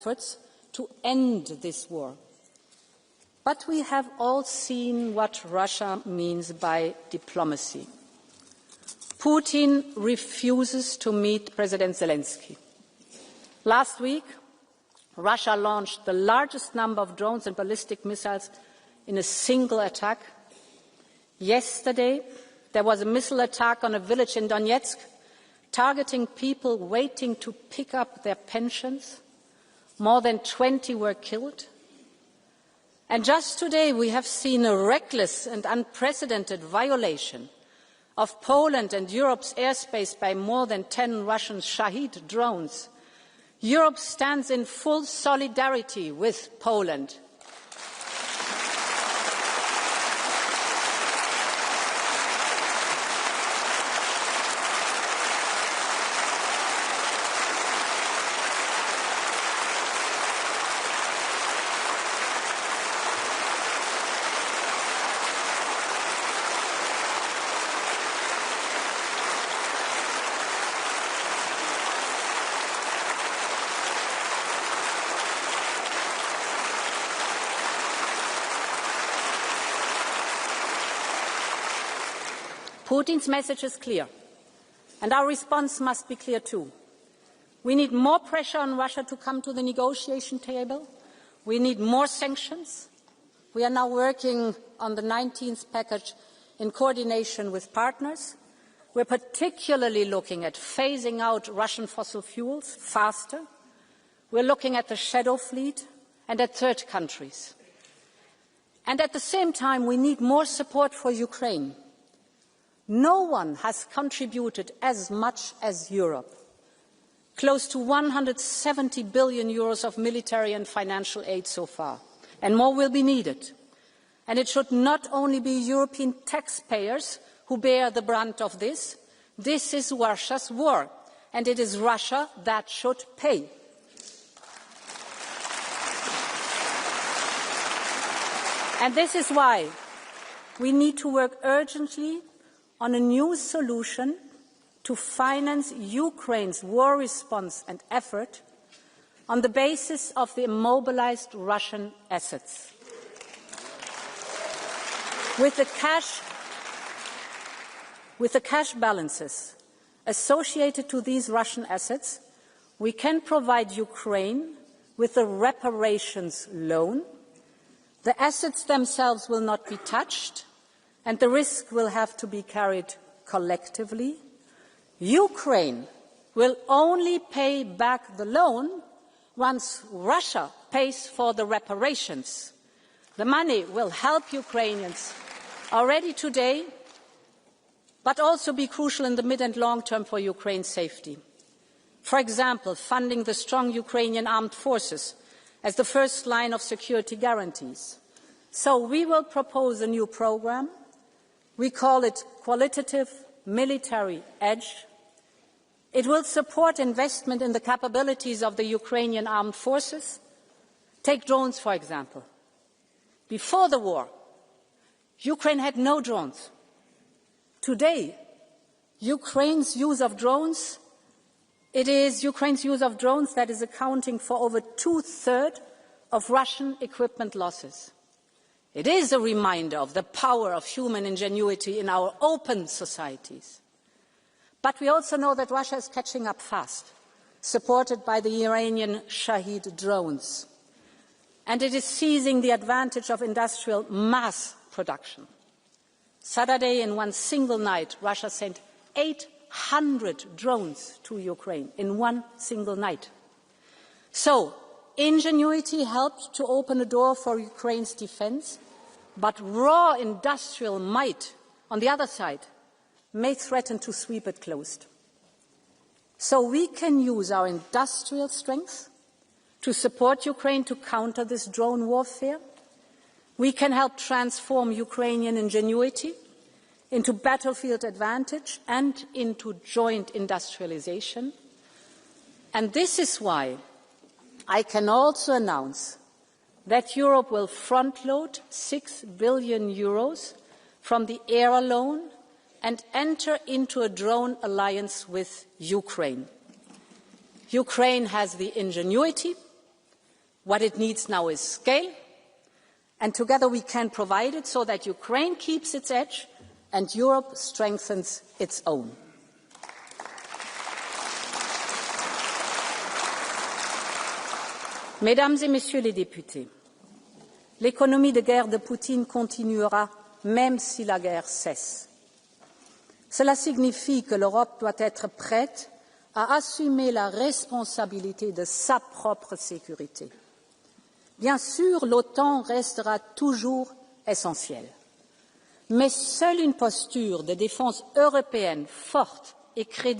efforts to end this war. But we have all seen what Russia means by diplomacy. Putin refuses to meet President Zelensky. Last week, Russia launched the largest number of drones and ballistic missiles in a single attack. Yesterday, there was a missile attack on a village in Donetsk, targeting people waiting to pick up their pensions. More than 20 were killed. And just today, we have seen a reckless and unprecedented violation of Poland and Europe's airspace by more than 10 Russian Shahid drones. Europe stands in full solidarity with Poland. Putin's message is clear, and our response must be clear too. We need more pressure on Russia to come to the negotiation table. We need more sanctions. We are now working on the 19th package in coordination with partners. We're particularly looking at phasing out Russian fossil fuels faster. We're looking at the shadow fleet and at third countries. And at the same time, we need more support for Ukraine. No one has contributed as much as Europe. Close to 170 billion euros of military and financial aid so far, and more will be needed. And it should not only be European taxpayers who bear the brunt of this. This is Russia's war, and it is Russia that should pay. And this is why we need to work urgently on a new solution to finance Ukraine's war response and effort on the basis of the immobilized Russian assets. With the cash balances associated to these Russian assets, we can provide Ukraine with a reparations loan. The assets themselves will not be touched, and the risk will have to be carried collectively. Ukraine will only pay back the loan once Russia pays for the reparations. The money will help Ukrainians already today, but also be crucial in the mid and long term for Ukraine's safety. For example, funding the strong Ukrainian armed forces as the first line of security guarantees. So we will propose a new programme. We call it Qualitative Military Edge. It will support investment in the capabilities of the Ukrainian armed forces. Take drones, for example. Before the war, Ukraine had no drones. Today, Ukraine's use of drones, it is Ukraine's use of drones that is accounting for over 2/3 of Russian equipment losses. It is a reminder of the power of human ingenuity in our open societies. But we also know that Russia is catching up fast, supported by the Iranian Shahid drones. And it is seizing the advantage of industrial mass production. Saturday, in one single night, Russia sent 800 drones to Ukraine in one single night. So, ingenuity helped to open a door for Ukraine's defence, but raw industrial might, on the other side, may threaten to sweep it closed. So we can use our industrial strength to support Ukraine to counter this drone warfare. We can help transform Ukrainian ingenuity into battlefield advantage and into joint industrialization. And this is why I can also announce that Europe will front-load 6 billion euros from the ERA loan and enter into a drone alliance with Ukraine. Ukraine has the ingenuity, What it needs now is scale, and together we can provide it so that Ukraine keeps its edge and Europe strengthens its own. Mesdames et Messieurs les députés, l'économie de guerre de Poutine continuera même si la guerre cesse. Cela signifie que l'Europe doit être prête à assumer la responsabilité de sa propre sécurité. Bien sûr, l'OTAN restera toujours essentielle, mais seule une posture de défense européenne forte et crédible